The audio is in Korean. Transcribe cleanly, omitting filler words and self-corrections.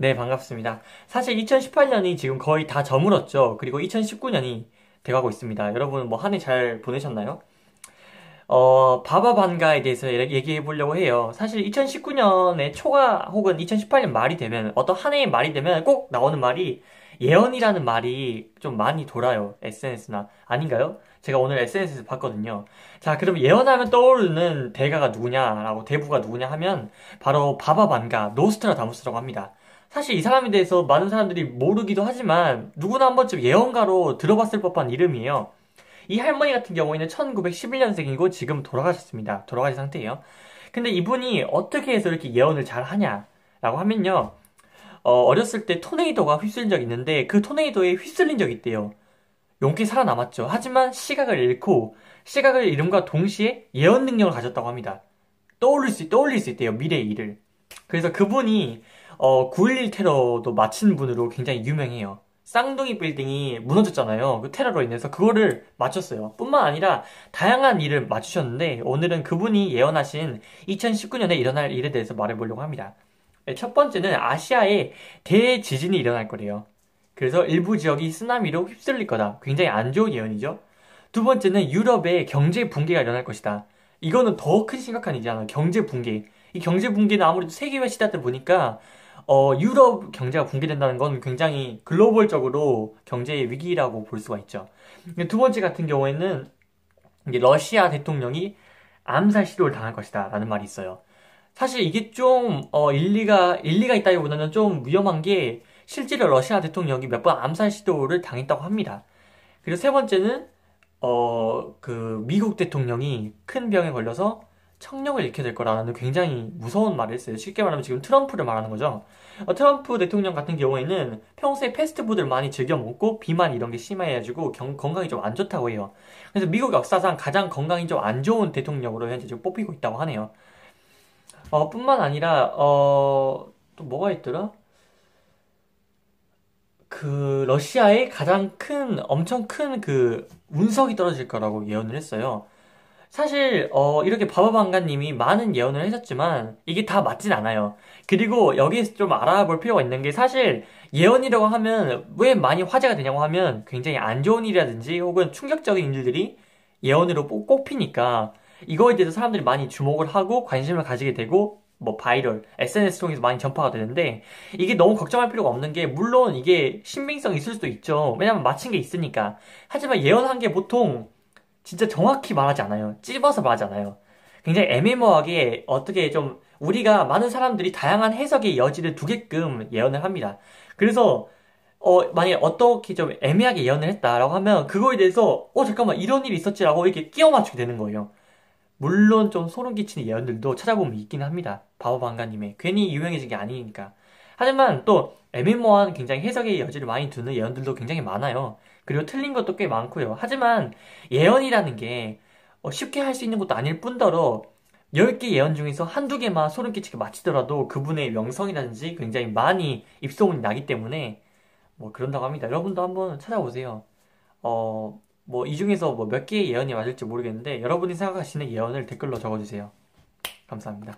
네, 반갑습니다. 사실 2018년이 지금 거의 다 저물었죠. 그리고 2019년이 돼가고 있습니다. 여러분 뭐 한 해 잘 보내셨나요? 바바반가에 대해서 얘기해 보려고 해요. 사실 2019년의 초가 혹은 2018년 말이 되면 어떤 한 해의 말이 되면 꼭 나오는 말이 예언이라는 말이 좀 많이 돌아요. SNS나 아닌가요? 제가 오늘 SNS에서 봤거든요. 자, 그럼 예언하면 떠오르는 대가가 누구냐라고 대부가 누구냐 하면 바로 바바반가 노스트라다무스라고 합니다. 사실 이 사람에 대해서 많은 사람들이 모르기도 하지만 누구나 한 번쯤 예언가로 들어봤을 법한 이름이에요. 이 할머니 같은 경우에는 1911년생이고 지금 돌아가셨습니다. 돌아가신 상태예요. 근데 이분이 어떻게 해서 이렇게 예언을 잘 하냐라고 하면요. 어렸을 때 토네이도가 휩쓸린 적이 있는데 그 토네이도에 휩쓸린 적이 있대요. 용케 살아남았죠. 하지만 시각을 잃고 시각을 잃음과 동시에 예언 능력을 가졌다고 합니다. 떠올릴 수 있대요. 미래의 일을. 그래서 그분이 9.11 테러도 마친 분으로 굉장히 유명해요. 쌍둥이 빌딩이 무너졌잖아요. 그 테러로 인해서 그거를 맞췄어요. 뿐만 아니라 다양한 일을 맞추셨는데 오늘은 그분이 예언하신 2019년에 일어날 일에 대해서 말해보려고 합니다. 네, 첫 번째는 아시아에 대지진이 일어날 거래요. 그래서 일부 지역이 쓰나미로 휩쓸릴 거다. 굉장히 안 좋은 예언이죠. 두 번째는 유럽에 경제 붕괴가 일어날 것이다. 이거는 더 큰 심각한 일이잖아요. 경제 붕괴. 이 경제 붕괴는 아무래도 세계화 시대다 보니까 유럽 경제가 붕괴된다는 건 굉장히 글로벌적으로 경제의 위기라고 볼 수가 있죠. 두 번째 같은 경우에는 이제 러시아 대통령이 암살 시도를 당할 것이다 라는 말이 있어요. 사실 이게 좀 일리가 있다기보다는 좀 위험한 게 실제로 러시아 대통령이 몇 번 암살 시도를 당했다고 합니다. 그리고 세 번째는 미국 대통령이 큰 병에 걸려서 청력을 잃게 될 거라는 굉장히 무서운 말을 했어요. 쉽게 말하면 지금 트럼프를 말하는 거죠. 트럼프 대통령 같은 경우에는 평소에 패스트푸드를 많이 즐겨 먹고 비만 이런 게 심해가지고 건강이 좀 안 좋다고 해요. 그래서 미국 역사상 가장 건강이 좀 안 좋은 대통령으로 현재 지금 뽑히고 있다고 하네요. 뿐만 아니라 또 뭐가 있더라? 러시아의 가장 엄청 큰 운석이 떨어질 거라고 예언을 했어요. 사실 이렇게 바바방가님이 많은 예언을 하셨지만 이게 다 맞진 않아요. 그리고 여기서 좀 알아볼 필요가 있는 게 사실 예언이라고 하면 왜 많이 화제가 되냐고 하면 굉장히 안 좋은 일이라든지 혹은 충격적인 일들이 예언으로 꼽히니까 이거에 대해서 사람들이 많이 주목을 하고 관심을 가지게 되고 뭐 바이럴, SNS 통해서 많이 전파가 되는데 이게 너무 걱정할 필요가 없는 게 물론 이게 신빙성이 있을 수도 있죠. 왜냐면 맞힌 게 있으니까. 하지만 예언한 게 보통 진짜 정확히 말하지 않아요. 찝어서 말하지 않아요. 굉장히 애매모호하게 어떻게 좀 우리가 많은 사람들이 다양한 해석의 여지를 두게끔 예언을 합니다. 그래서 만약에 어떻게 좀 애매하게 예언을 했다라고 하면 그거에 대해서 잠깐만 이런 일이 있었지라고 이렇게 끼워 맞추게 되는 거예요. 물론 좀 소름 끼치는 예언들도 찾아보면 있긴 합니다. 바오방가님의 괜히 유명해진 게 아니니까. 하지만 또 애매모호한 굉장히 해석의 여지를 많이 두는 예언들도 굉장히 많아요. 그리고 틀린 것도 꽤 많고요. 하지만 예언이라는 게 쉽게 할 수 있는 것도 아닐 뿐더러 10개 예언 중에서 한두 개만 소름 끼치게 맞히더라도 그분의 명성이라든지 굉장히 많이 입소문이 나기 때문에 뭐 그런다고 합니다. 여러분도 한번 찾아보세요. 뭐 이 중에서 뭐 몇 개의 예언이 맞을지 모르겠는데 여러분이 생각하시는 예언을 댓글로 적어주세요. 감사합니다.